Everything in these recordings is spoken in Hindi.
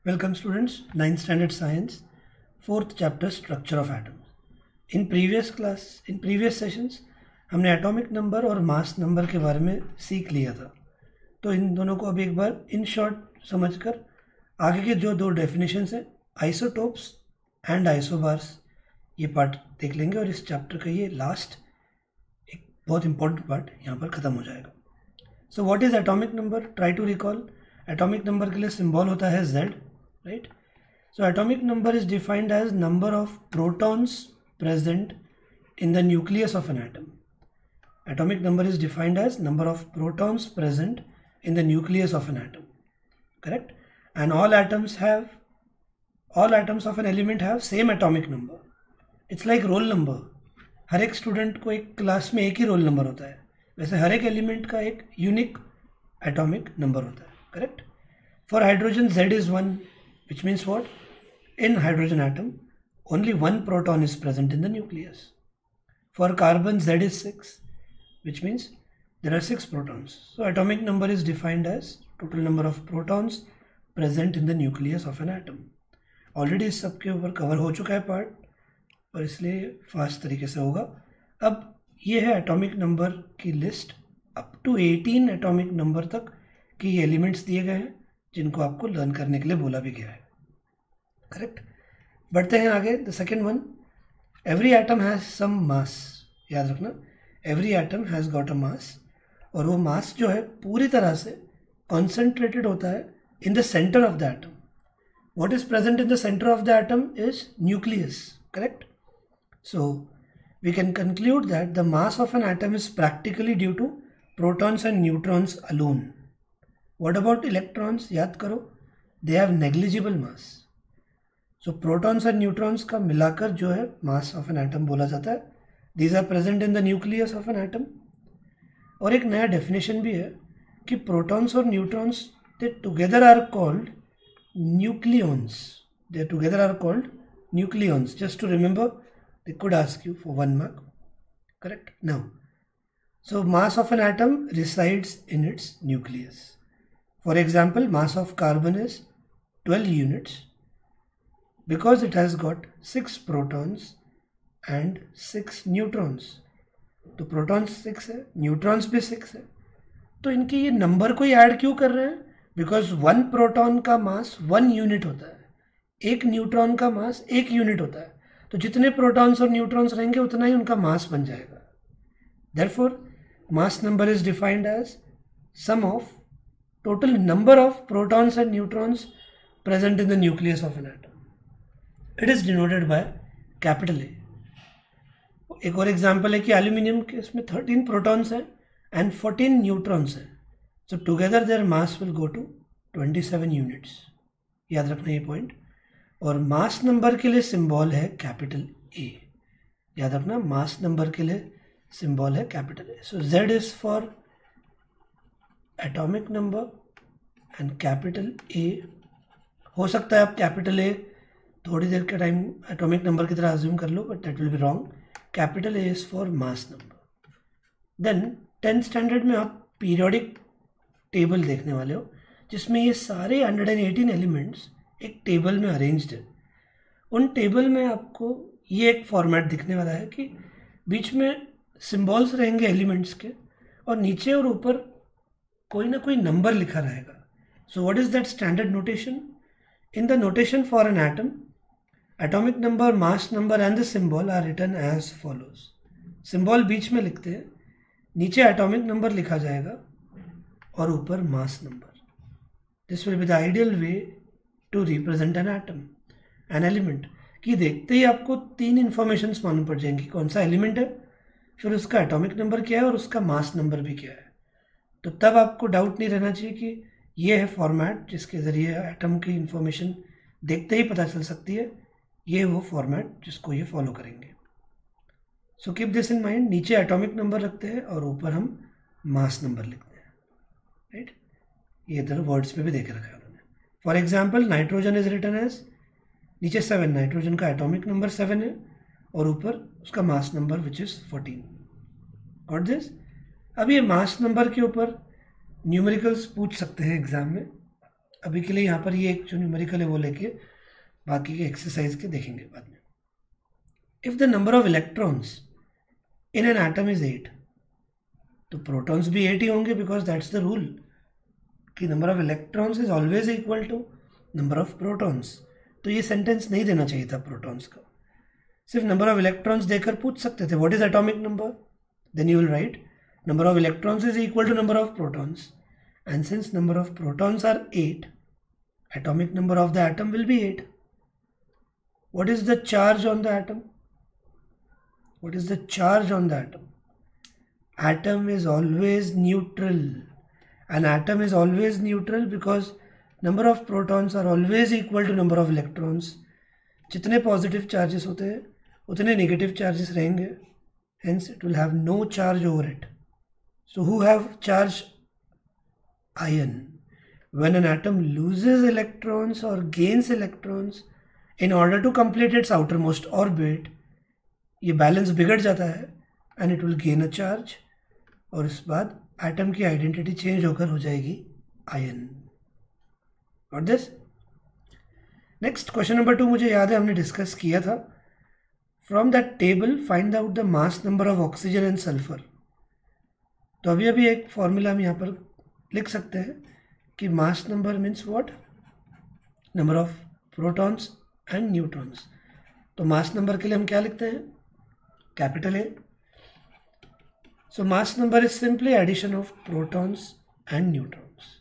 Welcome students, 9th standard science, 4th chapter structure of atoms. In previous sessions हमने एटॉमिक नंबर और मास नंबर के बारे में सीख लिया था. तो इन दोनों को अब एक बार इन शॉर्ट समझकर आगे के जो दो डेफिनेशंस हैं, आइसोटोप्स एंड आइसोबार्स, ये पार्ट देख लेंगे और इस चैप्टर का ये लास्ट एक बहुत इंपॉर्टेंट पार्ट यहाँ पर ख़त्म हो जाएगा. So what is atomic number? Try to recall. Atomic number के लिए सिंबल होता है Z, right? So atomic number is defined as number of protons present in the nucleus of an atom. Atomic number is defined as number of protons present in the nucleus of an atom. Correct? And all atoms of an element have same atomic number. It's like roll number. हर एक स्टूडेंट को एक क्लास में एक ही रोल नंबर होता है, वैसे हर एक एलिमेंट का एक यूनिक एटॉमिक नंबर होता है. Correct? For hydrogen Z is 1, which means what? In hydrogen atom only one proton is present in the nucleus. For carbon Z is 6, which means there are 6 protons. So atomic number is defined as total number of protons present in the nucleus of an atom. Already इस सब के ऊपर कवर हो चुका है पार्ट, और इसलिए फास्ट तरीके से होगा. अब ये है एटॉमिक नंबर की list. Up to 18 atomic number तक की एलिमेंट्स दिए गए हैं जिनको आपको लर्न करने के लिए बोला भी गया है. करेक्ट? बढ़ते हैं आगे. The second one, every atom has some mass. याद रखना, every atom has got a mass, और वो मास जो है पूरी तरह से कॉन्सेंट्रेटेड होता है in the centre of the atom. What is present in the centre of the atom is nucleus. Correct? So we can conclude that the mass of an atom is practically due to protons and neutrons alone. What about electrons? याद करो, they have negligible mass. So protons and neutrons का मिलाकर जो है mass of an atom बोला जाता है. These are present in the nucleus of an atom. और एक नया definition भी है कि protons और neutrons they together are called nucleons. They together are called nucleons. Just to remember, they could ask you for 1 mark. Correct? Now, so mass of an atom resides in its nucleus. For example, mass of carbon is 12 units because it has got 6 protons and 6 neutrons. तो protons 6 है, neutrons भी 6 है. तो इनके ये नंबर को ही ऐड क्यों कर रहे हैं? बिकॉज 1 प्रोटॉन का मास 1 यूनिट होता है, एक न्यूट्रॉन का मास 1 यूनिट होता है. तो जितने प्रोटॉन्स और न्यूट्रॉन्स रहेंगे उतना ही उनका मास बन जाएगा. Therefore, mass number is defined as sum of total number of protons and neutrons present in the nucleus of an atom. It is denoted by capital A. एक और एग्जाम्पल है कि एल्यूमिनियम के इसमें 13 प्रोटॉन्स हैं एंड 14 न्यूट्रॉन्स हैं. So together their mass will go to 27 units. याद रखना ये पॉइंट. और मास नंबर के लिए सिंबल है कैपिटल ए. याद रखना, मास नंबर के लिए सिंबल है capital A. So Z is for atomic number and capital A. हो सकता है आप कैपिटल ए थोड़ी देर के टाइम एटॉमिक नंबर की तरह अज्यूम कर लो, but that will be wrong. Capital A is for mass number. Then 10th standard में आप पीरियोडिक टेबल देखने वाले हो जिसमें ये सारे 118 एलिमेंट्स एक टेबल में अरेंज्ड है. उन टेबल में आपको ये एक फॉर्मेट दिखने वाला है कि बीच में सिंबल्स रहेंगे एलिमेंट्स के, और नीचे और ऊपर कोई ना कोई नंबर लिखा रहेगा. So what is that standard notation? In the notation for an atom, atomic number, mass number and the symbol are written as follows. Symbol बीच में लिखते हैं, नीचे एटॉमिक नंबर लिखा जाएगा और ऊपर mass number. This will be the ideal way to represent an atom, an element. कि देखते ही आपको 3 इंफॉर्मेशन मालूम पड़ जाएंगी, कौन सा एलिमेंट है, फिर उसका एटॉमिक नंबर क्या है और उसका मास नंबर भी क्या है. तो तब आपको डाउट नहीं रहना चाहिए कि ये है फॉर्मेट जिसके ज़रिए एटम की इंफॉर्मेशन देखते ही पता चल सकती है. ये वो फॉर्मेट जिसको ये फॉलो करेंगे. So keep this in mind. नीचे एटॉमिक नंबर रखते हैं और ऊपर हम मास नंबर लिखते हैं. राइट? ये इधर वर्ड्स में भी देख रखा है उन्होंने. For example, nitrogen is written as, नीचे 7, नाइट्रोजन का एटॉमिक नंबर 7 है और ऊपर उसका mass number which is 14. Got this? अब ये मास नंबर के ऊपर न्यूमेरिकल्स पूछ सकते हैं एग्जाम में. अभी के लिए यहाँ पर ये एक जो न्यूमेरिकल है वो लेके बाकी के एक्सरसाइज के देखेंगे बाद में. If the number of electrons in an atom is 8, तो प्रोटॉन्स भी 8 ही होंगे, बिकॉज दैट्स द रूल कि number of electrons is always equal to number of protons. तो ये सेंटेंस नहीं देना चाहिए था प्रोटॉन्स का, सिर्फ नंबर ऑफ इलेक्ट्रॉन्स देकर पूछ सकते थे what is atomic number, then you will write number of electrons is equal to number of protons, and since number of protons are 8, atomic number of the atom will be 8. What is the charge on the atom? What is the charge on the atom? Atom is always neutral. An atom is always neutral because number of protons are always equal to number of electrons. जितने positive charges होते हैं उतने negative charges रहेंगे, hence it will have no charge over it. So who have charge? Ion. When an atom loses electrons or gains electrons in order to complete its outermost orbit, ये balance बिगड़ जाता है and it will gain a charge, और इस बाद atom की identity change होकर हो जाएगी ion. Got this? Next question number 2 मुझे याद है हमने डिस्कस किया था. From that table find out the mass number of oxygen and sulfur. तो अभी अभी एक फॉर्मूला हम यहाँ पर लिख सकते हैं कि mass number means what, number of protons and neutrons. तो मास नंबर के लिए हम क्या लिखते हैं, capital A. So mass number is simply addition of protons and neutrons.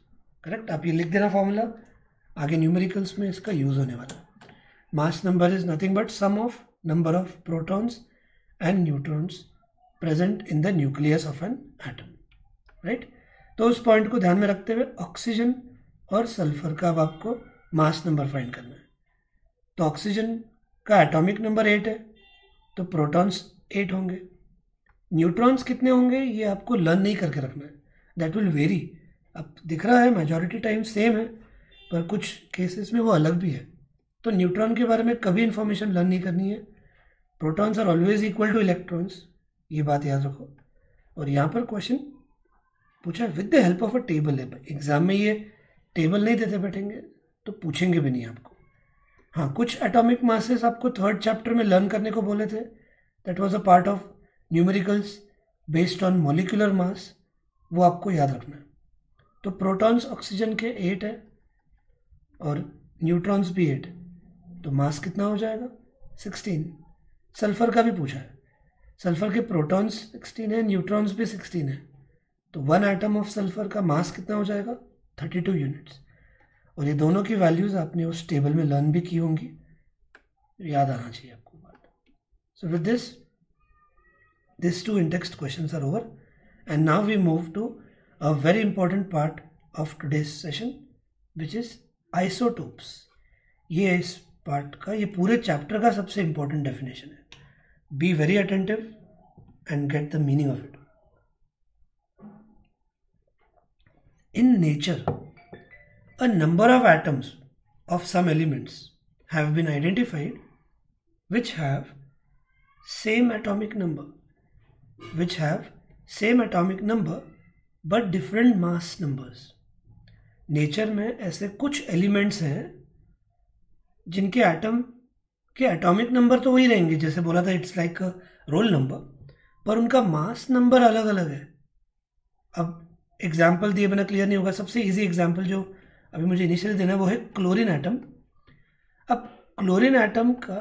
Correct, आप ये लिख देना फॉर्मूला, आगे न्यूमेरिकल्स में इसका यूज होने वाला है. Mass number is nothing but sum of number of protons and neutrons present in the nucleus of an atom. Right, तो उस पॉइंट को ध्यान में रखते हुए ऑक्सीजन और सल्फर का अब आपको मास नंबर फाइंड करना है. तो ऑक्सीजन का एटॉमिक नंबर 8 है, तो प्रोटॉन्स 8 होंगे. न्यूट्रॉन्स कितने होंगे ये आपको लर्न नहीं करके रखना है, दैट विल वेरी. अब दिख रहा है मेजॉरिटी टाइम सेम है, पर कुछ केसेस में वो अलग भी है. तो न्यूट्रॉन के बारे में कभी इंफॉर्मेशन लर्न नहीं करनी है. Protons are always equal to electrons, ये बात याद रखो. और यहाँ पर क्वेश्चन पूछा with the help of a table है. एग्जाम में ये टेबल नहीं देते बैठेंगे तो पूछेंगे भी नहीं आपको. हाँ, कुछ एटॉमिक मासेस आपको 3rd चैप्टर में लर्न करने को बोले थे, that was a part of numericals based on molecular mass, वो आपको याद रखना है. तो प्रोटॉन्स ऑक्सीजन के 8 है और न्यूट्रॉन्स भी 8 है, तो मास कितना हो जाएगा 16. सल्फर का भी पूछा है, सल्फर के प्रोटॉन्स 16 है, न्यूट्रॉन्स भी 16 है, तो 1 एटम ऑफ सल्फर का मास कितना हो जाएगा 32 यूनिट्स. और ये दोनों की वैल्यूज आपने उस टेबल में लर्न भी की होंगी, याद आना चाहिए आपको बात. So with this 2 in-text questions are over, and now we move to a very important part of today's session, which is isotopes. ये इस पार्ट का, ये पूरे चैप्टर का सबसे इंपॉर्टेंट डेफिनेशन है. Be very attentive and get the meaning of it. In nature, a number of atoms of some elements have been identified which have same atomic number, but different mass numbers. Nature में ऐसे कुछ एलिमेंट्स हैं जिनके एटम के एटॉमिक नंबर तो वही रहेंगे, जैसे बोला था इट्स लाइक रोल नंबर, पर उनका मास नंबर अलग अलग है. अब एग्जाम्पल दिए बिना क्लियर नहीं होगा. सबसे इजी एग्जाम्पल जो अभी मुझे इनिशियली देना है वो है क्लोरीन एटम. अब क्लोरीन एटम का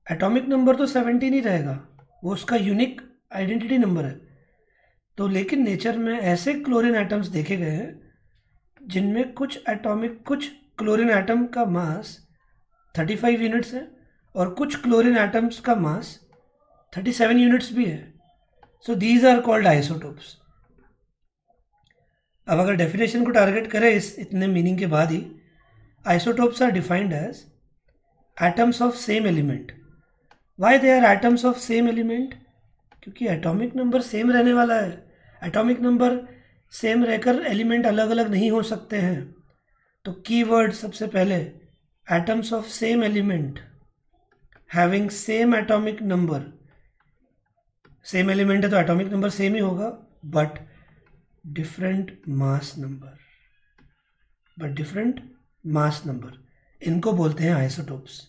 एटॉमिक नंबर तो 17 ही रहेगा, वो उसका यूनिक आइडेंटिटी नंबर है. तो लेकिन नेचर में ऐसे क्लोरीन एटम्स देखे गए हैं जिनमें कुछ क्लोरीन एटम का मास 35 यूनिट्स है और कुछ क्लोरीन एटम्स का मास 37 यूनिट्स भी है. So these are called isotopes. अब अगर डेफिनेशन को टारगेट करें इतने मीनिंग के बाद ही, isotopes are defined as atoms of same element. Why they are atoms of same element? क्योंकि एटॉमिक नंबर सेम रहने वाला है. एटॉमिक नंबर सेम रहकर एलिमेंट अलग अलग नहीं हो सकते हैं. तो कीवर्ड सबसे पहले atoms of same element having same atomic number. Same element है तो एटॉमिक नंबर सेम ही होगा, but different mass number. Mass number, इनको बोलते हैं आइसोटोप्स।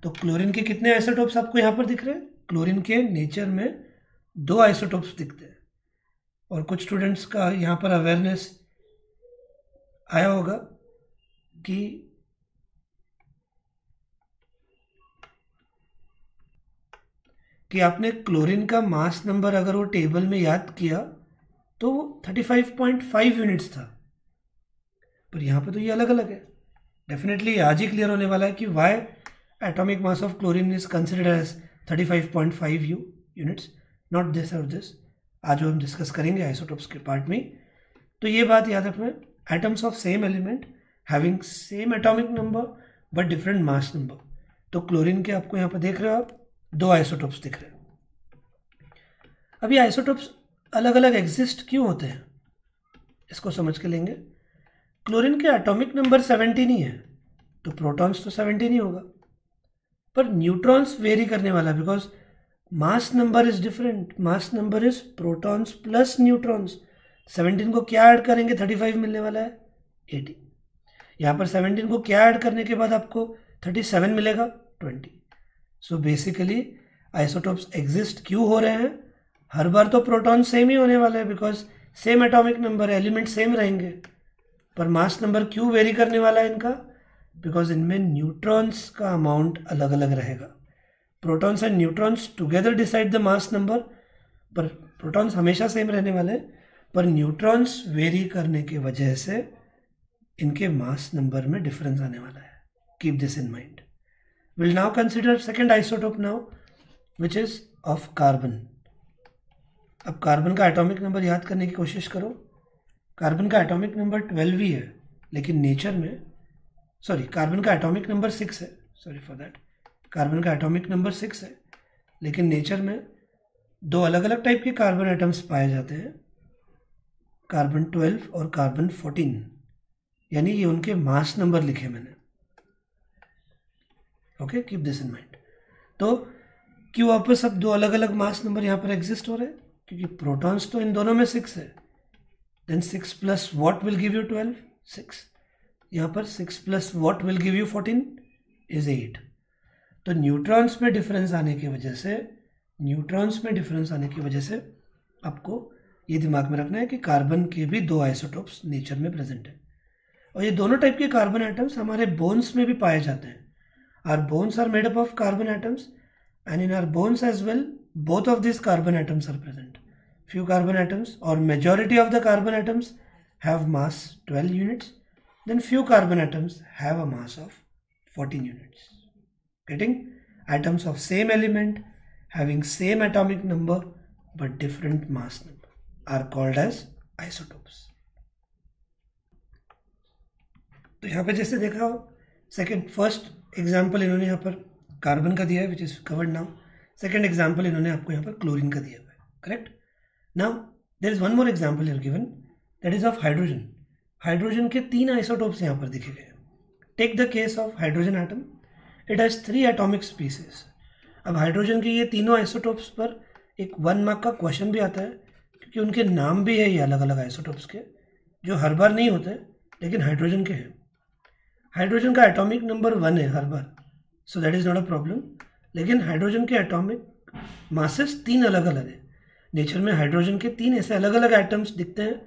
तो क्लोरीन के कितने आइसोटोप्स आपको यहाँ पर दिख रहे हैं? क्लोरीन के नेचर में 2 आइसोटोप्स दिखते हैं। और कुछ स्टूडेंट्स का यहाँ पर अवेयरनेस आया होगा कि आपने क्लोरीन का मास नंबर अगर वो टेबल में याद किया तो 35.5 यूनिट्स था, पर यहाँ पे तो ये अलग अलग है। डेफिनेटली आज ही क्लियर होने वाला है कि why atomic mass of chlorine is considered as 35.5 units, not this और दिस। आज हम डिस्कस करेंगे आइसोटोप्स के पार्ट में। तो ये बात याद रखना, atoms of same element having same atomic number but different mass number. तो क्लोरीन के आपको यहाँ पर देख रहे हो आप 2 आइसोटोप्स दिख रहे हैं। अभी आइसोटोप्स अलग अलग एग्जिस्ट क्यों होते हैं इसको समझ के लेंगे। क्लोरीन के एटॉमिक नंबर 17 ही है, तो प्रोटॉन्स तो 17 ही होगा, पर न्यूट्रॉन्स वेरी करने वाला, because mass number is different. Mass number is protons plus neutrons. 17 को क्या ऐड करेंगे 35 मिलने वाला है 80। यहाँ पर 17 को क्या ऐड करने के बाद आपको 37 मिलेगा 20। सो बेसिकली आइसोटोप्स एग्जिस्ट क्यों हो रहे हैं? हर बार तो प्रोटॉन सेम ही होने वाले हैं, because same atomic number, element same रहेंगे, पर मास नंबर क्यों वेरी करने वाला है इनका? बिकॉज इनमें न्यूट्रॉन्स का अमाउंट अलग अलग रहेगा। Protons and neutrons together decide the mass number, पर प्रोटॉन्स हमेशा सेम रहने वाले हैं, पर न्यूट्रॉन्स वेरी करने की वजह से इनके मास नंबर में डिफरेंस आने वाला है। Keep this in mind. Will now consider second isotope now, which is of carbon. अब कार्बन का एटॉमिक नंबर याद करने की कोशिश करो। कार्बन का एटॉमिक नंबर 12 ही है, लेकिन नेचर में, सॉरी, कार्बन का एटॉमिक नंबर 6 है, सॉरी फॉर दैट, कार्बन का एटॉमिक नंबर 6 है, लेकिन नेचर में 2 अलग अलग टाइप के कार्बन एटम्स पाए जाते हैं, कार्बन 12 और कार्बन 14, यानी ये उनके मास नंबर लिखे मैंने। Okay, keep this in mind. तो क्यों वापस अब 2 अलग अलग मास नंबर यहाँ पर एग्जिस्ट हो रहे हैं? क्योंकि प्रोटॉन्स तो इन दोनों में 6 है। Then 6 plus what will give you 12? 6। यहाँ पर 6 plus what will give you 14 is 8। तो न्यूट्रॉन्स में डिफरेंस आने की वजह से आपको ये दिमाग में रखना है कि कार्बन के भी 2 आइसोटोप्स नेचर में प्रेजेंट है, और ये दोनों टाइप के कार्बन एटम्स हमारे बोन्स में भी पाए जाते हैं। Our bones are made up of carbon atoms, and in our bones as well, both of these carbon atoms are present. Few carbon atoms, or majority of the carbon atoms, have mass 12 units, then few carbon atoms have a mass of 14 units. Getting? Atoms of same element having same atomic number but different mass number are called as isotopes. तो यहाँ पे जैसे देखा, फर्स्ट एग्जाम्पल इन्होंने यहाँ पर कार्बन का दिया है, which is covered now. Second example इन्होंने आपको यहाँ पर क्लोरीन का दिया हुआ है, correct. Now there is one more example here given, that is of hydrogen. Hydrogen के 3 आइसोटोप्स यहाँ पर दिखे गए। Take the case of hydrogen atom, it has 3 atomic species. अब हाइड्रोजन के ये तीनों आइसोटोप्स पर एक 1 मार्क का क्वेश्चन भी आता है, क्योंकि उनके नाम भी है ये अलग अलग आइसोटोप्स के, जो हर बार नहीं होते लेकिन हाइड्रोजन के हैं। हाइड्रोजन का एटॉमिक नंबर 1 है हर बार, so that is not a problem. लेकिन हाइड्रोजन के एटॉमिक मासेस 3 अलग अलग है। नेचर में हाइड्रोजन के 3 ऐसे अलग अलग एटम्स दिखते हैं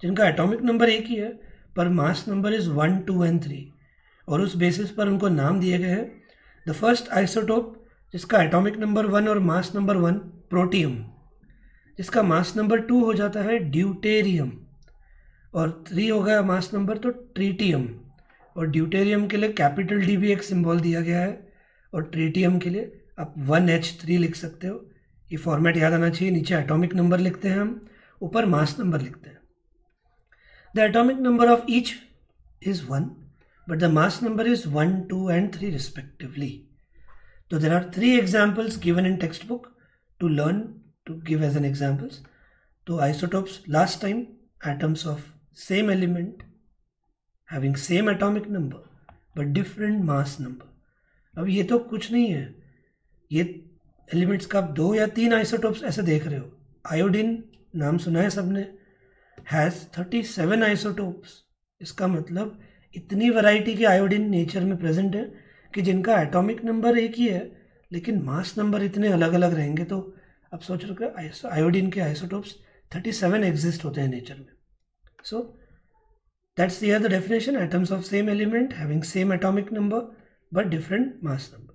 जिनका एटॉमिक नंबर एक ही है, पर मास नंबर इज 1, 2 एंड 3, और उस बेसिस पर उनको नाम दिए गए हैं। द फर्स्ट आइसोटोप जिसका एटॉमिक नंबर 1 और मास नंबर 1, प्रोटियम, जिसका मास नंबर 2 हो जाता है ड्यूटेरियम, और 3 हो गया मास नंबर तो ट्रीटियम, और ड्यूटेरियम के लिए कैपिटल डी भी एक सिंबल दिया गया है, और ट्रीटियम के लिए आप 1H3 लिख सकते हो। ये फॉर्मेट याद आना चाहिए। नीचे एटॉमिक नंबर लिखते हैं हम, ऊपर मास नंबर लिखते हैं। The atomic number of each is 1, but the mass number is 1, 2 and 3 respectively. तो there are 3 examples given in textbook to learn to give as an examples. तो isotopes last time, atoms of same element having same atomic number but different mass number। अब ये तो कुछ नहीं है, ये एलिमेंट्स का आप 2 या 3 आइसोटोप्स ऐसे देख रहे हो। आयोडीन नाम सुना है सबने, हैज़ 37 आइसोटोप्स। इसका मतलब इतनी वैरायटी के आयोडीन नेचर में प्रेजेंट है कि जिनका एटॉमिक नंबर एक ही है लेकिन मास नंबर इतने अलग अलग रहेंगे। तो अब सोच रहे आयोडीन के आइसोटोप्स 37 एग्जिस्ट होते हैं नेचर में। So that's here the definition, atoms of same element having same atomic number but different mass number.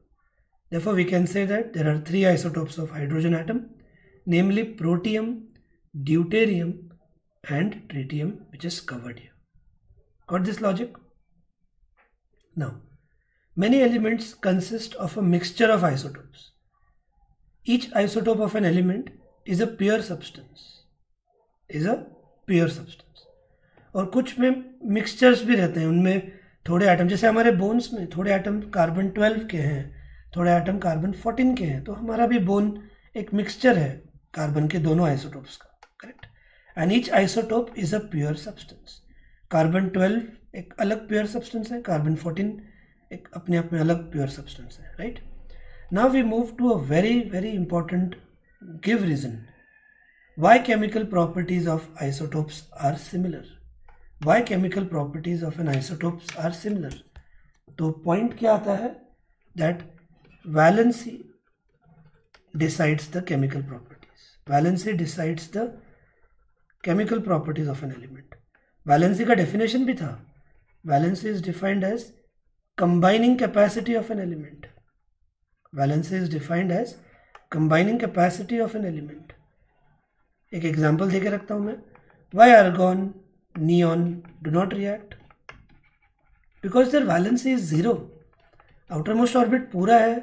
Therefore we can say that there are 3 isotopes of hydrogen atom, namely protium, deuterium and tritium, which is covered here. Got this logic? Now, many elements consist of a mixture of isotopes. Each isotope of an element is a pure substance. और कुछ में मिक्सचर्स भी रहते हैं, उनमें थोड़े एटम, जैसे हमारे बोन्स में थोड़े एटम कार्बन 12 के हैं, थोड़े एटम कार्बन 14 के हैं, तो हमारा भी बोन एक मिक्सचर है कार्बन के दोनों आइसोटोप्स का, correct. And each isotope is a pure substance. Carbon 12 एक अलग प्योर सब्सटेंस है, कार्बन 14 एक अपने आप में अलग प्योर सब्सटेंस है, right. Now we move to a very very important give reason why chemical properties of isotopes are similar. Why chemical properties of an isotopes are similar. तो पॉइंट क्या आता है, that valency decides the chemical properties. Valency decides the chemical properties of an element. Valency का definition भी था. Valency is defined as combining capacity of an element. Valency is defined as combining capacity of an element. एक example देके रखता हूँ मैं. Why argon, neon do not react? Because their valency is 0. Outermost orbit पूरा है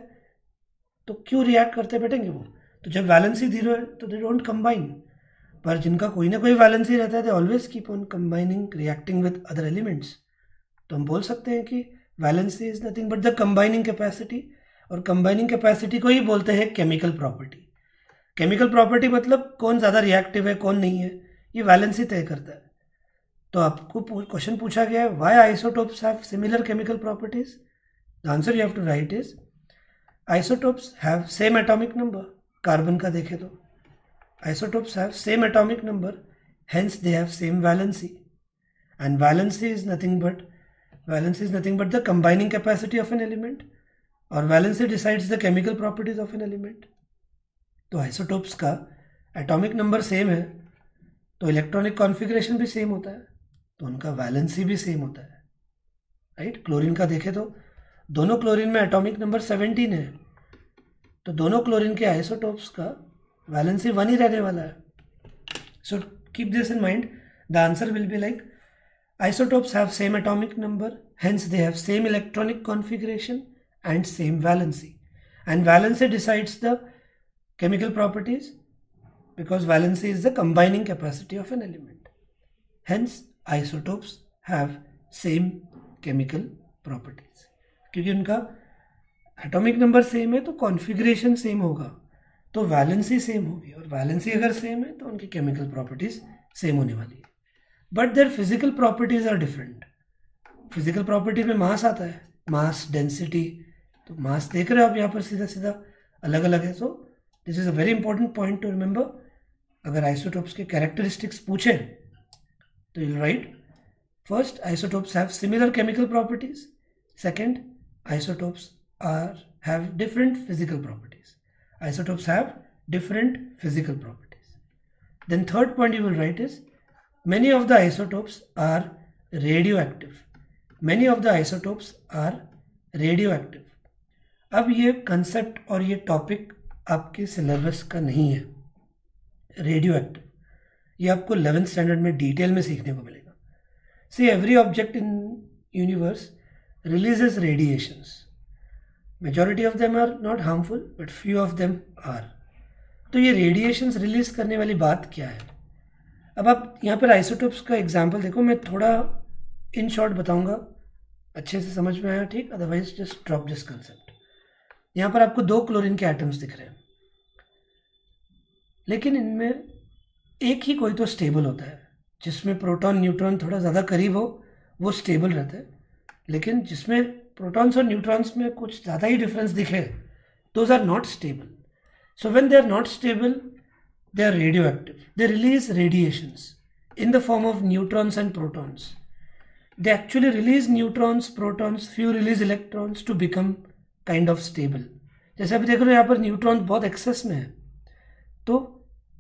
तो क्यों रिएक्ट करते बैठेंगे वो। तो जब वैलेंसी 0 है तो दे डोंट कंबाइन, पर जिनका कोई ना कोई वैलेंसी रहता है they always keep on combining, reacting with other elements. तो हम बोल सकते हैं कि valency is nothing but the combining capacity, और कंबाइनिंग कैपेसिटी को ही बोलते हैं केमिकल प्रॉपर्टी। केमिकल प्रॉपर्टी मतलब कौन ज़्यादा रिएक्टिव है कौन नहीं है, ये वैलेंसी तय करता है। तो आपको क्वेश्चन पूछा गया है, why isotopes have similar chemical properties. The answer you have to write is isotopes have same atomic number. Carbon का देखें तो isotopes have same atomic number, hence they have same valency, and valency is nothing but the combining capacity of an element, और valency decides the chemical properties of an element. तो isotopes का atomic number same है तो electronic configuration भी same होता है, तो उनका valency भी same होता है, राइट। क्लोरीन का देखें तो दोनों क्लोरीन में एटॉमिक नंबर 17 है, तो दोनों क्लोरीन के आइसोटोप्स का वैलेंसी 1 ही रहने वाला है। So keep this in mind, the answer will be like isotopes have same atomic number, hence they have same electronic configuration and same valency, and valency decides the chemical properties because valency is the combining capacity of an element, hence isotopes have same chemical properties. क्योंकि उनका एटॉमिक नंबर सेम है तो कॉन्फ़िगरेशन सेम होगा, तो वैलेंसी सेम होगी, और वैलेंसी अगर सेम है तो उनकी केमिकल प्रॉपर्टीज सेम होने वाली है। But their physical properties are different. Physical property में मास आता है, मास, डेंसिटी, तो मास देख रहे हो आप यहाँ पर सीधा सीधा अलग अलग है। So this is a very important point two remember. अगर आइसोटोप्स के कैरेक्टरिस्टिक्स पूछे तो you right, first isotopes have similar chemical properties, second isotopes have different physical properties. Isotopes have different physical properties. Then third point you will write is many of the isotopes are radioactive. Many of the isotopes are radioactive. अब ये concept और ये topic आपके syllabus का नहीं है। Radioactive ये आपको 11th standard में डिटेल में सीखने को मिलेगा। See, every object in universe releases radiations. Majority of them are not harmful, but few of them are. तो ये रेडिएशंस रिलीज करने वाली बात क्या है। अब आप यहाँ पर आइसोटोप्स का एग्जांपल देखो, मैं थोड़ा इन शॉर्ट बताऊंगा, अच्छे से समझ में आया ठीक, otherwise just drop this concept. यहाँ पर आपको 2 क्लोरीन के एटम्स दिख रहे हैं, लेकिन इनमें एक ही कोई तो स्टेबल होता है, जिसमें प्रोटॉन न्यूट्रॉन थोड़ा ज़्यादा करीब हो वो स्टेबल रहता है, लेकिन जिसमें प्रोटॉन्स और न्यूट्रॉन्स में कुछ ज़्यादा ही डिफरेंस दिखे, those are not stable. So when they are not stable, they are radioactive. They release radiations in the form of neutrons and protons. they actually release neutrons, protons, few release electrons to become kind of stable. जैसे अभी देख रहे हो यहाँ पर न्यूट्रॉन बहुत एक्सेस में है, तो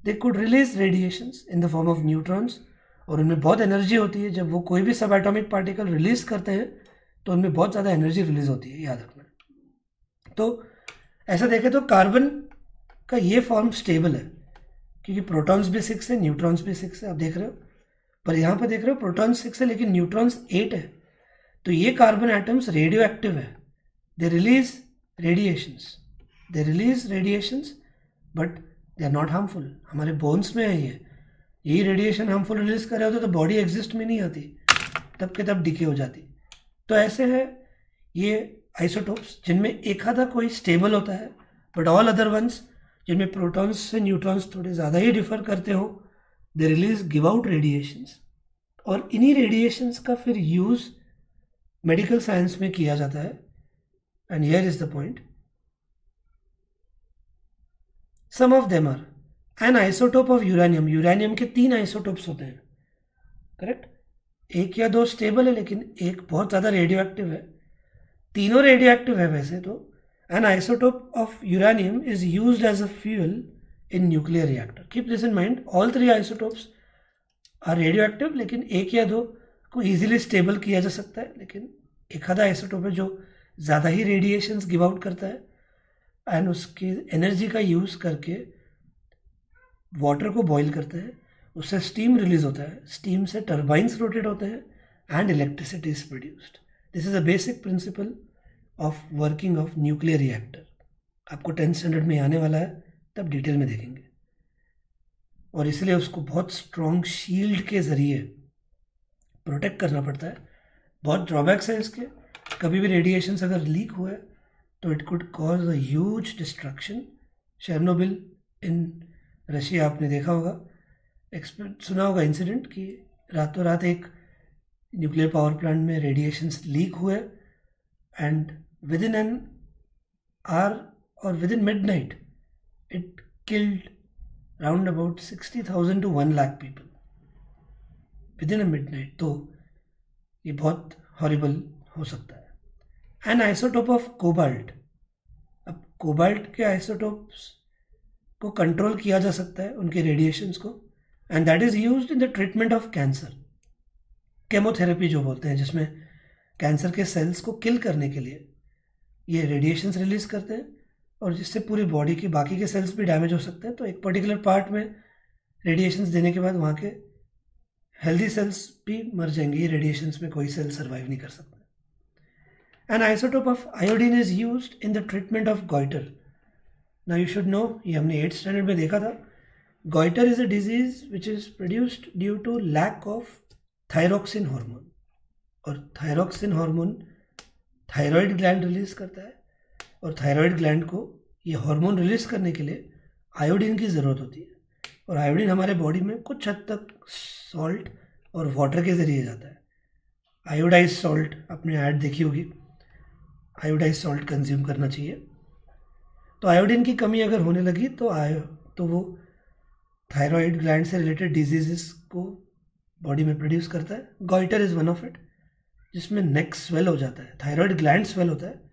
they could release radiations in the form of neutrons, और उनमें बहुत एनर्जी होती है. जब वो कोई भी सब एटॉमिक पार्टिकल रिलीज करते हैं तो उनमें बहुत ज़्यादा एनर्जी रिलीज होती है, याद रखना. तो ऐसा देखें तो कार्बन का ये फॉर्म स्टेबल है क्योंकि प्रोटॉन्स भी 6 है, न्यूट्रॉन्स भी 6 है. आप देख रहे हो, पर यहाँ पर देख रहे हो प्रोटॉन्स 6 है लेकिन न्यूट्रॉन्स 8 है. तो ये कार्बन एटम्स रेडियो एक्टिव है. They release radiations but they are not harmful. हमारे बोन्स में है यही रेडिएशन हार्मफुल रिलीज कर रहे होते तो बॉडी एग्जिस्ट में नहीं आती, तब के तब डिके हो जाती. तो ऐसे है ये आइसोटोप्स जिनमें एक आधा कोई स्टेबल होता है, बट ऑल अदर वंस जिनमें प्रोटॉन्स से न्यूट्रॉन्स थोड़े ज़्यादा ही डिफर करते हो, they release give out radiations. और इन्हीं रेडिएशंस का फिर यूज़ मेडिकल साइंस में किया जाता है. And here is the point, some of them are an isotope of uranium. Uranium के 3 आइसोटोप्स होते हैं, करेक्ट. 1 या 2 स्टेबल है लेकिन एक बहुत ज़्यादा रेडियो एक्टिव है. तीनों रेडियो एक्टिव है वैसे तो. An isotope of uranium is used as a fuel in nuclear reactor. Keep this in mind, all 3 isotopes are radioactive, लेकिन 1 या 2 को इजीली स्टेबल किया जा सकता है. लेकिन एक आधा आइसोटोप है जो ज़्यादा ही रेडिएशंस गिव आउट करता है एंड उसकी एनर्जी का यूज़ करके वाटर को बॉईल करते हैं, उससे स्टीम रिलीज होता है, स्टीम से टर्बाइंस रोटेट होते हैं and electricity is produced. This is a basic principle of working of nuclear reactor. आपको 10th स्टैंडर्ड में आने वाला है, तब डिटेल में देखेंगे. और इसलिए उसको बहुत स्ट्रॉन्ग शील्ड के ज़रिए प्रोटेक्ट करना पड़ता है. बहुत ड्रॉबैक्स है इसके. कभी भी रेडिएशंस अगर लीक हुआ है तो it could cause a huge destruction. Chernobyl in Russia आपने देखा होगा, सुना होगा इंसिडेंट कि रातों रात एक न्यूक्लियर पावर प्लांट में रेडिएशंस लीक हुए and within an hour और within midnight it killed round about 60,000 to 1 lakh people within a midnight. तो ये बहुत हॉरिबल हो सकता है. An isotope of cobalt. अब कोबाल्ट के आइसोटोप्स को कंट्रोल किया जा सकता है, उनके रेडिएशंस को, and that is used in the treatment of cancer. Chemotherapy जो बोलते हैं, जिसमें कैंसर के सेल्स को किल करने के लिए ये रेडिएशंस रिलीज करते हैं और जिससे पूरी बॉडी के बाकी के सेल्स भी डैमेज हो सकते हैं. तो एक पर्टिकुलर पार्ट में रेडिएशंस देने के बाद वहाँ के हेल्दी सेल्स भी मर जाएंगे. ये रेडिएशंस में कोई सेल सर्वाइव नहीं कर सकता. An isotope of iodine is used in the treatment of goitre. Now you should know, ये हमने 8th स्टैंडर्ड में देखा था. Goitre is a disease which is produced due to lack of thyroxine hormone. और thyroxine hormone thyroid gland release करता है और थायराइड ग्लैंड को ये हार्मोन रिलीज करने के लिए आयोडीन की ज़रूरत होती है. और आयोडीन हमारे बॉडी में कुछ हद तक सॉल्ट और वाटर के ज़रिए जाता है. आयोडाइज सॉल्ट आपने ऐड देखी होगी, आयोडाइज सॉल्ट कंज्यूम करना चाहिए. तो आयोडीन की कमी अगर होने लगी तो वो थायराइड ग्लैंड से रिलेटेड डिजीजेस को बॉडी में प्रोड्यूस करता है. Goitre is one of it, जिसमें नेक स्वेल हो जाता है, थायराइड ग्लैंड स्वेल होता है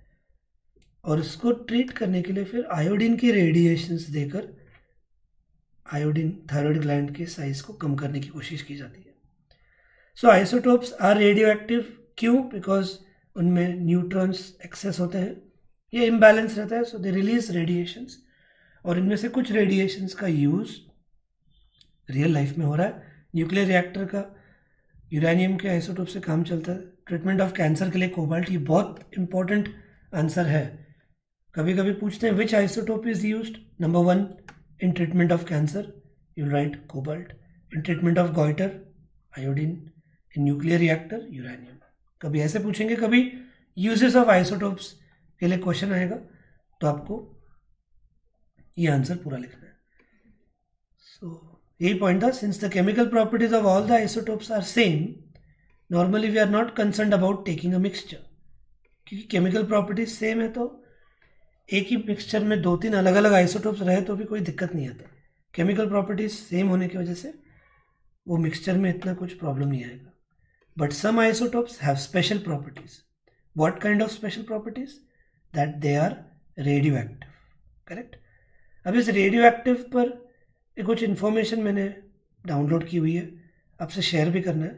और उसको ट्रीट करने के लिए फिर आयोडीन की रेडिएशंस देकर आयोडीन थायराइड ग्लैंड के साइज को कम करने की कोशिश की जाती है. सो आइसोटोप्स आर रेडियो एक्टिव. क्यों? बिकॉज उनमें न्यूट्रॉन्स एक्सेस होते हैं, ये इम्बैलेंस रहता है, सो दे रिलीज रेडिएशंस. और इनमें से कुछ रेडिएशंस का यूज़ रियल लाइफ में हो रहा है. न्यूक्लियर रिएक्टर का यूरेनियम के आइसोटोप से काम चलता है. ट्रीटमेंट ऑफ कैंसर के लिए कोबाल्ट, ये बहुत इंपॉर्टेंट आंसर है. कभी कभी पूछते हैं which isotope is used. Number 1 in treatment of cancer you write cobalt. In treatment of goitre iodine. In nuclear reactor uranium. कभी ऐसे पूछेंगे, कभी यूजेस ऑफ आइसोटोप्स के लिए क्वेश्चन आएगा तो आपको ये आंसर पूरा लिखना है. सो यही पॉइंट था. Since the chemical properties of all the isotopes are same, normally we are not concerned about taking a mixture. क्योंकि केमिकल प्रॉपर्टीज सेम है तो एक ही मिक्सचर में 2-3 अलग अलग आइसोटोप्स रहे तो भी कोई दिक्कत नहीं आता. केमिकल प्रॉपर्टीज सेम होने की वजह से वो मिक्सचर में इतना कुछ प्रॉब्लम नहीं आएगा. but some isotopes have special properties. What kind of special properties? That they are radioactive. Correct. अब इस रेडियोएक्टिव पर कुछ इन्फॉर्मेशन मैंने डाउनलोड की हुई है, आपसे शेयर भी करना है,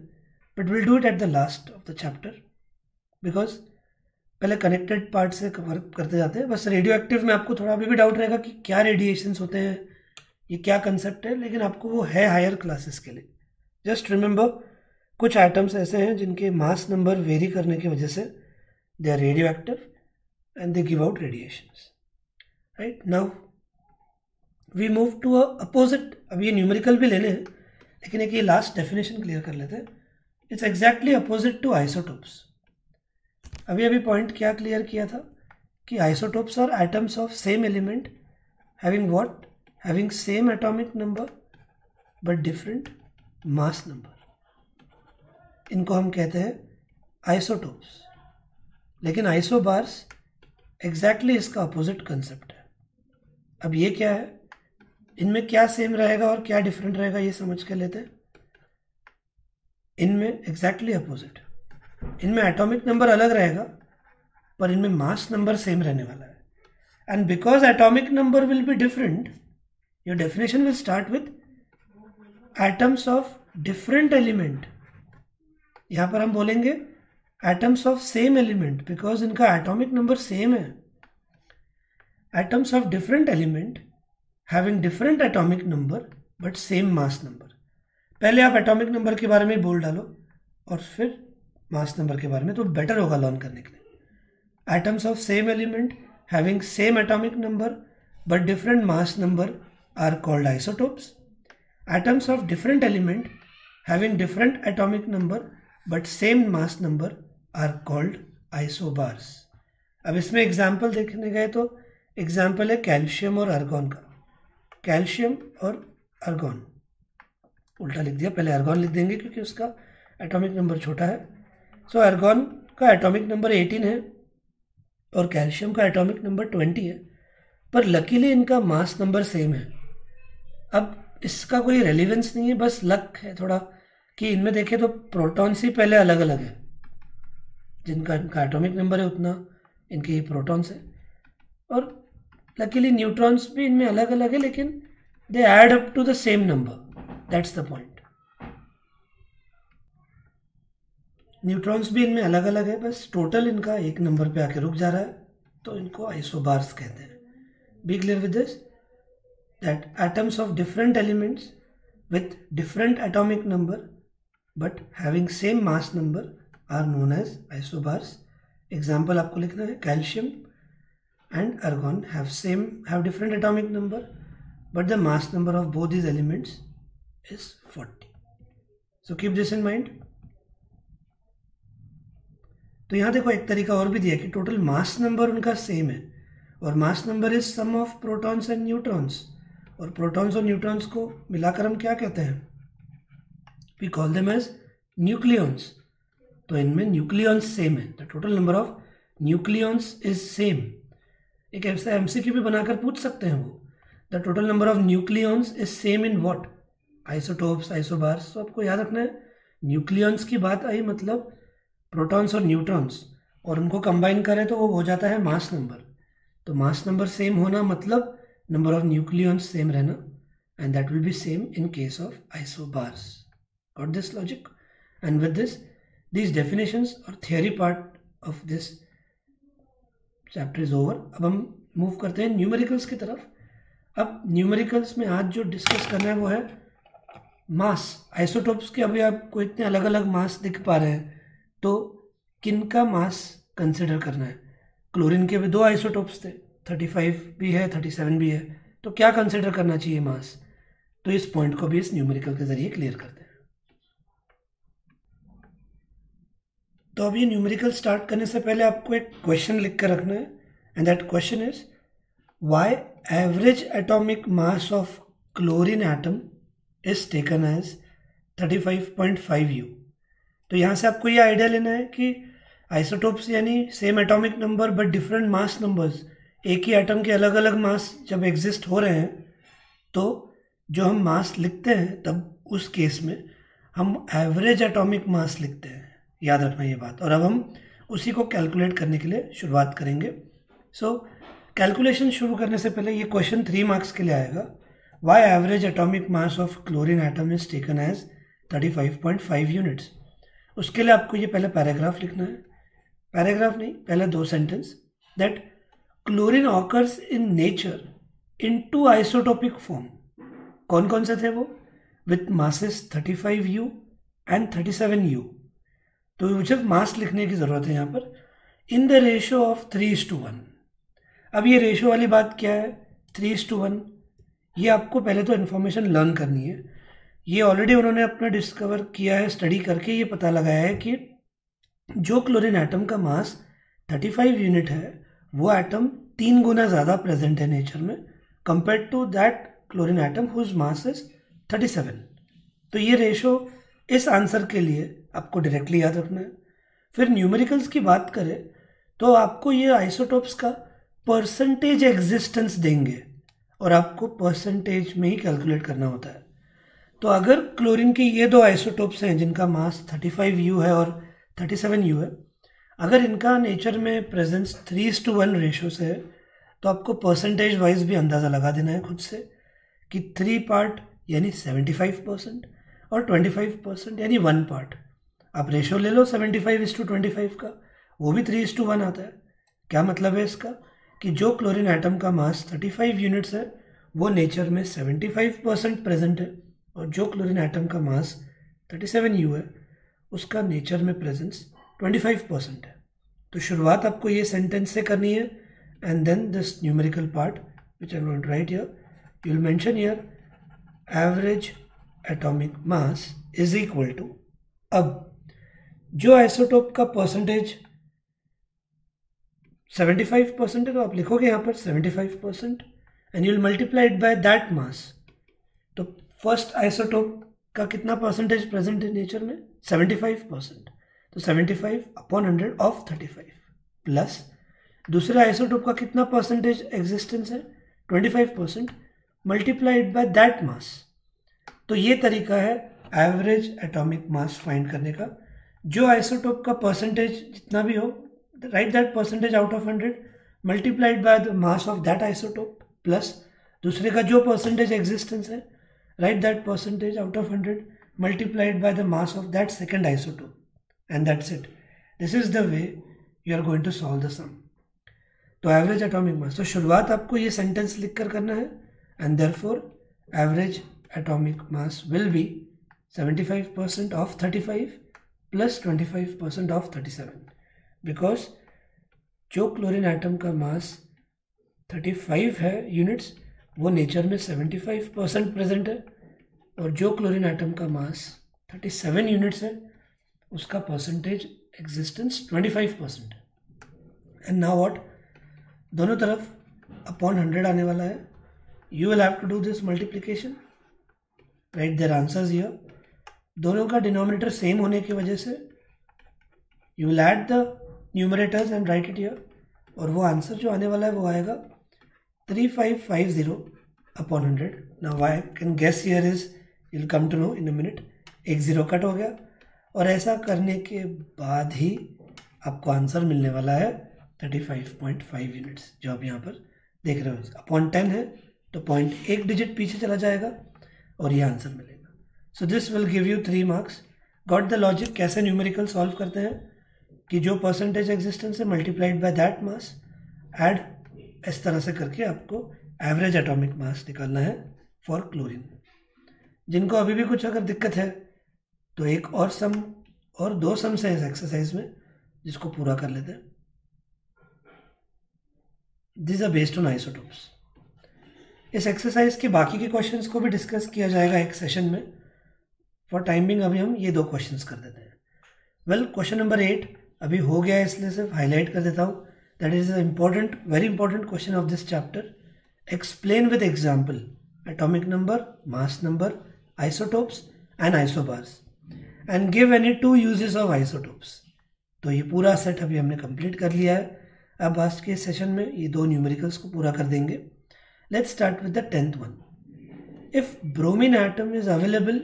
but will do it at the last of the chapter because पहले कनेक्टेड पार्ट से कवर करते जाते हैं. बस रेडियो एक्टिव में आपको थोड़ा अभी भी डाउट रहेगा कि क्या रेडिएशंस होते हैं, ये क्या कंसेप्ट है, लेकिन आपको वो है हायर क्लासेस के लिए. जस्ट रिमेंबर कुछ आइटम्स ऐसे हैं जिनके मास नंबर वेरी करने की वजह से they are radioactive and they give out radiations. Right now we move to a opposite. अब ये न्यूमेरिकल भी लेने हैं लेकिन एक ये लास्ट डेफिनेशन क्लियर कर लेते हैं. It's exactly opposite to isotopes. अभी पॉइंट क्या क्लियर किया था कि isotopes are atoms of same element having what, having same atomic number but different mass number. इनको हम कहते हैं आइसोटोप्स. लेकिन आइसोबार्स एग्जैक्टली इसका अपोजिट कंसेप्ट है. अब ये क्या है, इनमें क्या सेम रहेगा और क्या डिफरेंट रहेगा ये समझ के लेते हैं. इनमें एग्जैक्टली अपोजिट, इनमें एटॉमिक नंबर अलग रहेगा पर इनमें मास नंबर सेम रहने वाला है. And because atomic number will be different, your definition will start with atoms of different element. यहां पर हम बोलेंगे atoms of same element because इनका एटॉमिक नंबर सेम है. Atoms of different element having different atomic number but same mass number. पहले आप एटॉमिक नंबर के बारे में बोल डालो और फिर मास नंबर के बारे में, तो बेटर होगा लर्न करने के लिए. Atoms of same element having same atomic number but different mass number are called isotopes. Atoms of different element having different atomic number but same mass number are called isobars. अब इसमें एग्जाम्पल देखने गए तो एग्जाम्पल है कैल्शियम और आर्गॉन का. कैल्शियम और आर्गॉन, उल्टा लिख दिया, पहले आर्गॉन लिख देंगे क्योंकि उसका एटॉमिक नंबर छोटा है. सो आर्गॉन का एटॉमिक नंबर 18 है और कैल्शियम का एटॉमिक नंबर 20 है, पर लकीली इनका मास नंबर सेम है. अब इसका कोई रेलिवेंस नहीं है, बस लक है थोड़ा कि इनमें देखें तो प्रोटॉन्स ही पहले अलग अलग है. जिनका इनका एटॉमिक नंबर है उतना इनके ही प्रोटॉन्स है. और लकीली न्यूट्रॉन्स भी इनमें अलग अलग है लेकिन they add up to the same number. That's the point. Neutrons भी इनमें अलग अलग है, बस टोटल इनका एक नंबर पे आके रुक जा रहा है, तो इनको आइसोबार्स कहते हैं. Be clear with this that atoms of different elements with different atomic number but having same mass number are known as isobars. Example आपको लिखना है, calcium and argon have different atomic number but the mass number of both these elements is 40. So keep this in mind. तो यहाँ देखो एक तरीका और भी दिया कि टोटल मास नंबर उनका सेम है और mass number is sum of protons and neutrons. और प्रोटॉन्स और न्यूट्रॉन्स को मिलाकर हम क्या कहते हैं, we call them as nucleons. तो इनमें न्यूक्लियॉन्स सेम है, the total number of nucleons is same. एक ऐसा एमसीक्यू भी बनाकर पूछ सकते हैं वो, the total number of nucleons is same in what, isotopes, isobars. तो आपको याद रखना है न्यूक्लियॉन्स की बात आई मतलब प्रोटॉन्स और न्यूट्रॉन्स, और उनको कंबाइन करें तो वो हो जाता है मास नंबर. तो मास नंबर सेम होना मतलब नंबर ऑफ न्यूक्लियॉन्स सेम रहना, and that will B same in case of isobars. Got this logic? And with this these definitions और theory part of this chapter is over. अब हम मूव करते हैं न्यूमेरिकल्स की तरफ. अब न्यूमेरिकल्स में आज जो डिस्कस करना है वो है मास. आइसोटोप्स के अभी आपको इतने अलग अलग मास दिख पा रहे हैं, तो किनका मास कंसिडर करना है. क्लोरीन के भी 2 आइसोटोप्स थे, 35 भी है, 37 भी है, तो क्या कंसिडर करना चाहिए मास. तो इस पॉइंट को भी इस न्यूमेरिकल के जरिए क्लियर करते हैं. तो अब ये न्यूमेरिकल स्टार्ट करने से पहले आपको एक क्वेश्चन लिख कर रखना है, and that question is why average atomic mass of chlorine atom is taken as 35.5 U. तो यहाँ से आपको ये आइडिया लेना है कि आइसोटोप्स यानी same atomic number but different mass numbers. एक ही एटम के अलग अलग मास जब एग्जिस्ट हो रहे हैं तो जो हम मास लिखते हैं तब उस केस में हम एवरेज एटॉमिक मास लिखते हैं. याद रखना ये बात। और अब हम उसी को कैलकुलेट करने के लिए शुरुआत करेंगे। सो कैलकुलेशन शुरू करने से पहले ये क्वेश्चन 3 मार्क्स के लिए आएगा। Why average atomic mass of chlorine atom is taken as 35.5 units. उसके लिए आपको ये पहले पैराग्राफ लिखना है, पैराग्राफ नहीं, पहले 2 sentence, that chlorine occurs in nature in 2 isotopic form. कौन कौन से थे वो? With masses 35U and 37U। तो मुझे मास लिखने की ज़रूरत है यहाँ पर, इन द रेशो ऑफ 3:1। अब ये रेशो वाली बात क्या है? 3:1। ये आपको पहले तो इन्फॉर्मेशन लर्न करनी है। ये ऑलरेडी उन्होंने अपना डिस्कवर किया है, स्टडी करके ये पता लगाया है कि जो क्लोरीन एटम का मास 35 यूनिट है वो एटम 3 गुना ज़्यादा प्रेजेंट है नेचर में compare to that chlorine atom whose mass is 37। तो ये रेशो इस आंसर के लिए आपको डायरेक्टली याद रखना है। फिर न्यूमेरिकल्स की बात करें तो आपको ये आइसोटोप्स का परसेंटेज एग्जिस्टेंस देंगे और आपको परसेंटेज में ही कैलकुलेट करना होता है। तो अगर क्लोरीन के ये 2 आइसोटोप्स हैं जिनका मास 35U है और 37U है, अगर इनका नेचर में प्रेजेंस 3:1 रेशो से है तो आपको परसेंटेज वाइज भी अंदाज़ा लगा देना है खुद से कि 3 पार्ट यानी 75% और 25% यानी 1 पार्ट। आप रेशो ले लो 75:25 का, वो भी 3:1 आता है। क्या मतलब है इसका? कि जो क्लोरीन एटम का मास 35 यूनिट्स है वो नेचर में 75% प्रेजेंट है और जो क्लोरीन एटम का मास 37U है उसका नेचर में प्रेजेंस 25% है। तो शुरुआत आपको ये सेंटेंस से करनी है and then this numerical part which I am going to write here, you will mention here average atomic mass is equal to, अब जो आइसोटोप का परसेंटेज 75% है तो आप लिखोगे यहाँ पर 75% and you will multiply it by that mass. तो फर्स्ट आइसोटोप का कितना परसेंटेज प्रेजेंट है नेचर में? 75%। तो 75/100 ऑफ 35 प्लस दूसरे आइसोटोप का कितना परसेंटेज एग्जिस्टेंस है? 25% मल्टीप्लाइड बाय दैट मास। तो ये तरीका है एवरेज एटॉमिक मास फाइंड करने का। जो आइसोटोप का परसेंटेज जितना भी हो, right that percentage out of 100 multiplied by the mass of that isotope plus दूसरे का जो परसेंटेज एग्जिस्टेंस है, right that percentage out of 100 multiplied by the mass of that second isotope and that's it. This is the way you are going to solve the sum. तो एवरेज एटॉमिक मास, तो शुरुआत आपको ये सेंटेंस लिख कर करना है and therefore average atomic mass will be 75% of 35 plus 25% of 37, because जो क्लोरीन एटम का मास 35 है यूनिट्स वो नेचर में 75% प्रेजेंट है और जो क्लोरीन एटम का मास 37 यूनिट्स है उसका परसेंटेज एग्जिस्टेंस 25% है। एंड नाउ व्हाट, दोनों तरफ अपॉन 100 आने वाला है। You will have to do this multiplication, write their answers here. दोनों का डिनोमिनेटर सेम होने की वजह से you will add the numerators and write it here और वो आंसर जो आने वाला है वो आएगा 3550/100। Now I can guess here is, you will come to know in a minute. एक 0 कट हो गया और ऐसा करने के बाद ही आपको आंसर मिलने वाला है 35.5 यूनिट्स, जो आप यहाँ पर देख रहे हो। अपॉन 10 है तो पॉइंट 1 डिजिट पीछे चला जाएगा और ये आंसर मिलेगा। So this will give you 3 marks. Got the logic? कैसे न्यूमेरिकल सॉल्व करते हैं कि जो परसेंटेज एग्जिस्टेंस है multiplied by that mass, add इस तरह से करके आपको एवरेज एटॉमिक मास निकालना है फॉर क्लोरीन। जिनको अभी भी कुछ अगर दिक्कत है तो एक और सम और 2 सम्स हैं इस एक्सरसाइज में जिसको पूरा कर लेते हैं। This are based on isotopes. इस एक्सरसाइज के बाकी के क्वेश्चंस को भी डिस्कस किया जाएगा एक सेशन में। फॉर टाइम बिंग अभी हम ये 2 क्वेश्चंस कर देते हैं। वेल, क्वेश्चन नंबर 8 अभी हो गया है इसलिए सिर्फ हाईलाइट कर देता हूँ। That is important, very important question of this chapter. Explain with example atomic number, mass number, isotopes and isobars and give any 2 uses of isotopes. तो ये पूरा सेट अभी हमने कंप्लीट कर लिया है। अब आज के सेशन में ये 2 न्यूमेरिकल्स को पूरा कर देंगे। Let's start with the 10th one. If bromine atom is available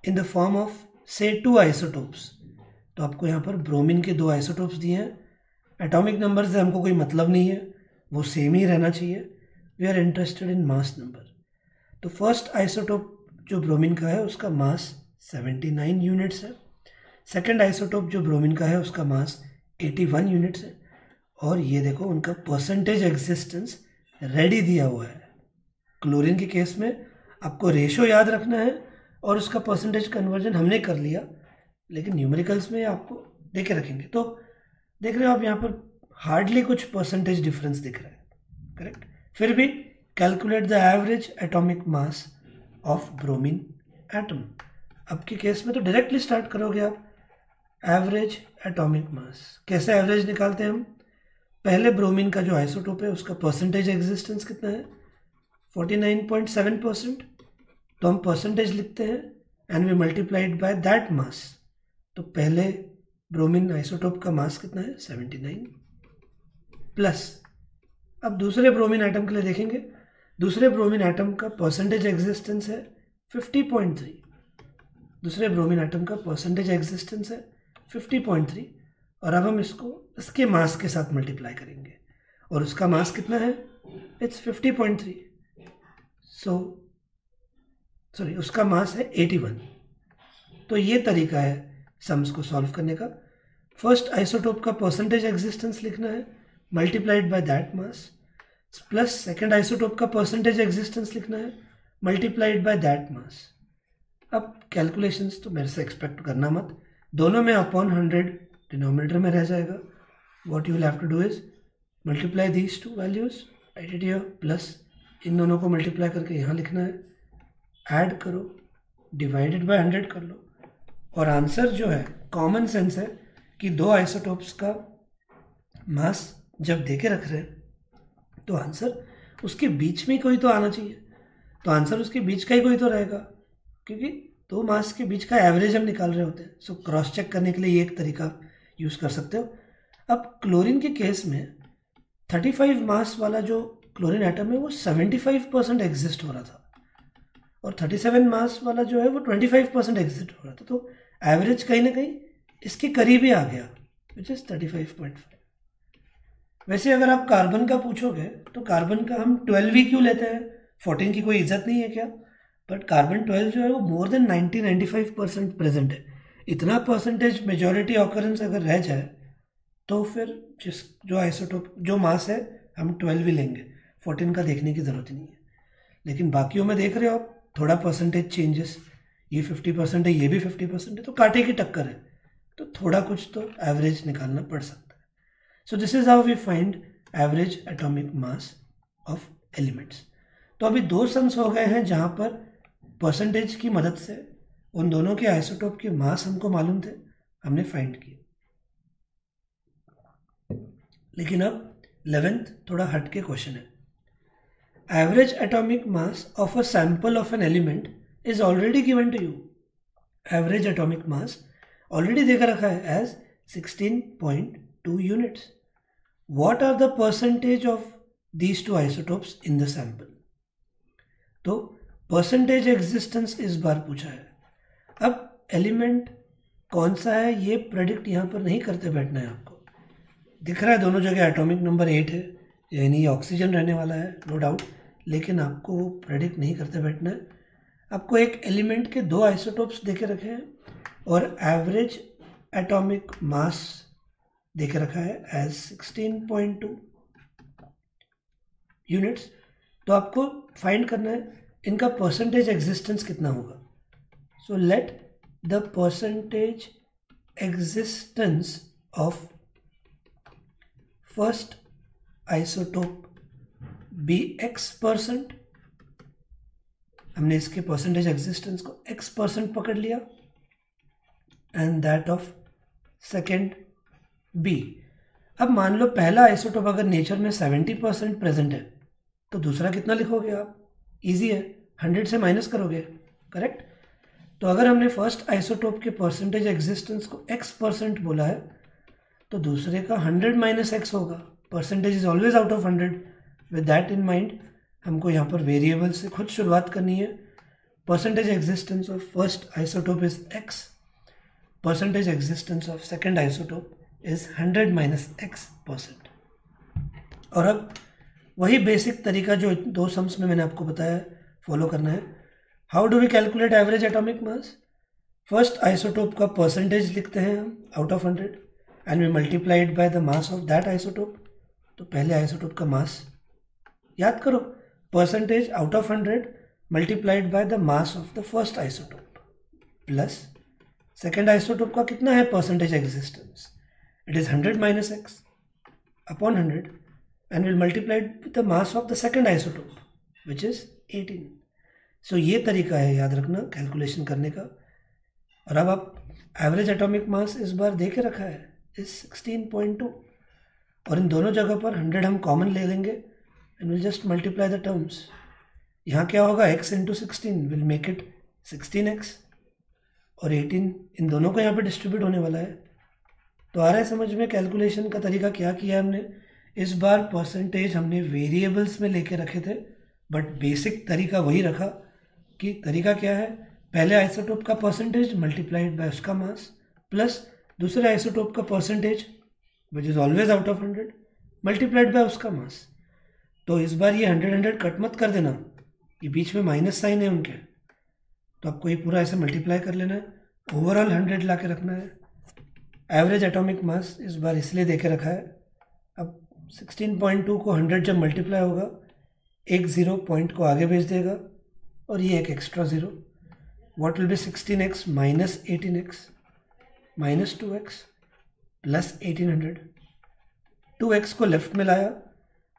in the form of say 2 isotopes, तो आपको यहाँ पर ब्रोमीन के 2 आइसोटोप्स दिए हैं। एटॉमिक नंबर से हमको कोई मतलब नहीं है, वो सेम ही रहना चाहिए। We are interested in mass number. तो फर्स्ट आइसोटोप जो ब्रोमीन का है उसका मास 79 यूनिट्स है। सेकेंड आइसोटोप जो ब्रोमीन का है उसका मास 81 यूनिट्स है। और ये देखो उनका परसेंटेज एग्जिस्टेंस रेडी दिया हुआ है। क्लोरीन के केस में आपको रेशो याद रखना है और उसका परसेंटेज कन्वर्जन हमने कर लिया, लेकिन न्यूमेरिकल्स में आपको दे के रखेंगे। तो देख रहे हो आप यहाँ पर हार्डली कुछ परसेंटेज डिफरेंस दिख रहा है, करेक्ट। फिर भी calculate the average atomic mass of bromine atom. अब के केस में तो डायरेक्टली स्टार्ट करोगे आप एवरेज एटॉमिक मास। कैसे एवरेज निकालते हैं हम? पहले ब्रोमीन का जो आइसोटोप है उसका परसेंटेज एग्जिस्टेंस कितना है? 49.7%। तो हम परसेंटेज लिखते हैं and we multiplied by that mass. तो पहले ब्रोमीन आइसोटोप का मास कितना है? 79 प्लस। अब दूसरे ब्रोमीन एटम के लिए देखेंगे। दूसरे ब्रोमीन एटम का परसेंटेज एग्जिस्टेंस है 50.3। दूसरे ब्रोमीन एटम का परसेंटेज एग्जिस्टेंस है 50.3। और अब हम इसको इसके मास के साथ मल्टीप्लाई करेंगे और उसका मास कितना है? इट्स 50.3। सॉरी उसका मास है 81। तो ये तरीका है सम्स को सॉल्व करने का। फर्स्ट आइसोटोप का परसेंटेज एग्जिस्टेंस लिखना है multiplied by that mass, plus second isotope का परसेंटेज एग्जिस्टेंस लिखना है मल्टीप्लाइड बाय दैट मास। अब कैलकुलेशंस तो मेरे से एक्सपेक्ट करना मत, दोनों में अपॉन 100 डिनोमिनेटर में रह जाएगा। What you will have to do is multiply these 2 values, right it here, plus इन दोनों को मल्टीप्लाई करके यहाँ लिखना है, ऐड करो, डिवाइडेड बाय 100 कर लो। और आंसर जो है कॉमन सेंस है कि 2 आइसोटोप्स का मास जब दे के रख रहे हैं तो आंसर उसके बीच में कोई तो आना चाहिए। तो आंसर उसके बीच का ही कोई तो रहेगा, क्योंकि 2 मास के बीच का एवरेज हम निकाल रहे होते हैं। सो क्रॉस चेक करने के लिए ये एक तरीका यूज़ कर सकते हो। अब क्लोरीन के केस में 35 मास वाला जो क्लोरीन एटम है वो 75% एग्जिस्ट हो रहा था और 37 मास वाला जो है वो 25% एग्जिस्ट हो रहा था। तो एवरेज कहीं ना कहीं इसके करीब ही आ गया, विच इज़ 35.5। वैसे अगर आप कार्बन का पूछोगे तो कार्बन का हम 12 ही क्यों लेते हैं? 14 की कोई इज्जत नहीं है क्या? बट कार्बन 12 जो है वो मोर देन 90-95% प्रेजेंट है। इतना परसेंटेज मेजॉरिटी ऑकरेंस अगर रह जाए तो फिर जो आइसोटोप जो मास है हम 12 ही लेंगे, 14 का देखने की ज़रूरत ही नहीं है। लेकिन बाकियों में देख रहे हो आप थोड़ा परसेंटेज चेंजेस, ये 50% है, ये भी 50% है, तो कांटे की टक्कर है, तो थोड़ा कुछ तो एवरेज निकालना पड़ सकता है। So this is how we find average atomic mass of elements. तो अभी 2 सम्स हो गए हैं जहाँ पर परसेंटेज की मदद से उन दोनों के आइसोटोप के मास हमको मालूम थे, हमने फाइंड किए। लेकिन अब 11th थोड़ा हट के क्वेश्चन है। Average atomic mass of a sample of an element is already given to you. Average atomic mass already देकर रखा है as 16.2 units. What are the percentage of these 2 isotopes in the sample? तो परसेंटेज एग्जिस्टेंस इस बार पूछा है। अब एलिमेंट कौन सा है ये प्रेडिक्ट यहाँ पर नहीं करते बैठना है आपको। दिख रहा है दोनों जगह एटॉमिक नंबर 8 है, यानी ये ऑक्सीजन रहने वाला है, नो डाउट, लेकिन आपको वो प्रेडिक्ट नहीं करते बैठना है। आपको एक एलिमेंट के 2 आइसोटोप्स देके रखे हैं और एवरेज एटॉमिक मास देके रखा है एज 16.2 यूनिट्स। तो आपको फाइंड करना है इनका परसेंटेज एग्जिस्टेंस कितना होगा। So let the percentage existence of first isotope be X%। हमने इसके परसेंटेज एग्जिस्टेंस को X% पकड़ लिया and that of second B। अब मान लो पहला आइसोटोप अगर नेचर में 70% प्रेजेंट है तो दूसरा कितना लिखोगे आप? इजी है, 100 से माइनस करोगे, करेक्ट। तो अगर हमने फर्स्ट आइसोटोप के परसेंटेज एग्जिस्टेंस को X% बोला है तो दूसरे का 100 - X होगा। Percentage is always out of 100। With that in mind हमको यहाँ पर वेरिएबल से खुद शुरुआत करनी है। Percentage existence of first isotope is X percentage existence of second isotope is 100 minus x%. और अब वही बेसिक तरीका जो दो सम्स में मैंने आपको बताया फॉलो करना है. How do we calculate average atomic mass? First isotope का परसेंटेज लिखते हैं हम out of 100 and we multiplied by the mass of that isotope. तो पहले आइसोटोप का मास याद करो, percentage out of 100 multiplied by the mass of the first isotope plus second isotope का कितना है percentage existence, it is 100 minus x upon 100 and will multiplied with the mass of the second isotope which is 18. सो ये तरीका है याद रखना कैलकुलेशन करने का. और अब आप एवरेज एटॉमिक मास इस बार दे के रखा है इज 16.2 और इन दोनों जगह पर 100 हम कॉमन ले लेंगे and will just multiply the terms. यहाँ क्या होगा, x into 16 will make it 16x और 18 इन दोनों को यहाँ पे डिस्ट्रीब्यूट होने वाला है. तो आ रहा है समझ में कैलकुलेशन का तरीका क्या किया है हमने. इस बार परसेंटेज हमने वेरिएबल्स में लेके रखे थे बट बेसिक तरीका वही रखा कि तरीका क्या है, पहले आइसोटोप का परसेंटेज मल्टीप्लाइड बाय उसका मास प्लस दूसरे आइसोटोप का percentage which is always out of 100 multiplied bye उसका मास. तो इस बार ये 100 कट मत कर देना, ये बीच में माइनस साइन है उनके, तो आपको ये पूरा ऐसे मल्टीप्लाई कर लेना है. ओवरऑल 100 ला के रखना है. एवरेज एटॉमिक मास इस बार इसलिए दे के रखा है. अब 16.2 को 100 जब मल्टीप्लाई होगा एक ज़ीरो पॉइंट को आगे भेज देगा और ये एक extra zero. What will be 16x minus 18x minus 2x plus 1800. 2x को लेफ्ट में लाया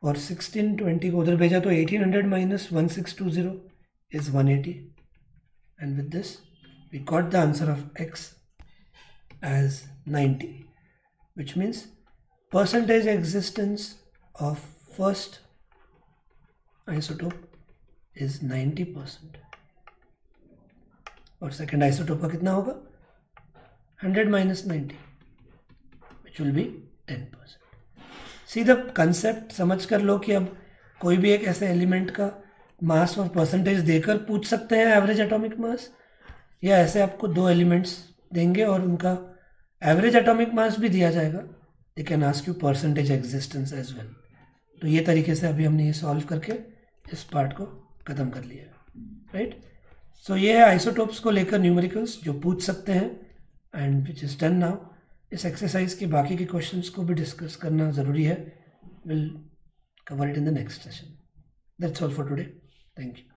और 1620 को उधर भेजा तो 1800 minus 1620 is 180 and with this we got the answer of x as 90 which means percentage existence of first isotope is 90% और सेकेंड आइसोटोप का कितना होगा 100 माइनस 90 विच विल बी 10%. सीधा कंसेप्ट समझ कर लो कि अब कोई भी एक ऐसे एलिमेंट का मास और परसेंटेज देकर पूछ सकते हैं एवरेज एटॉमिक मास, या ऐसे आपको दो एलिमेंट्स देंगे और उनका एवरेज एटॉमिक मास भी दिया जाएगा, they can ask you percentage existence as well. तो ये तरीके से अभी हमने ये सॉल्व करके इस पार्ट को ख़त्म कर लिया, राइट. सो ये है आइसोटोप्स को लेकर न्यूमेरिकल्स जो पूछ सकते हैं and which is done now. इस एक्सरसाइज के बाकी के क्वेश्चंस को भी डिस्कस करना ज़रूरी है. Will cover it in the next session. That's all for today. Thank you.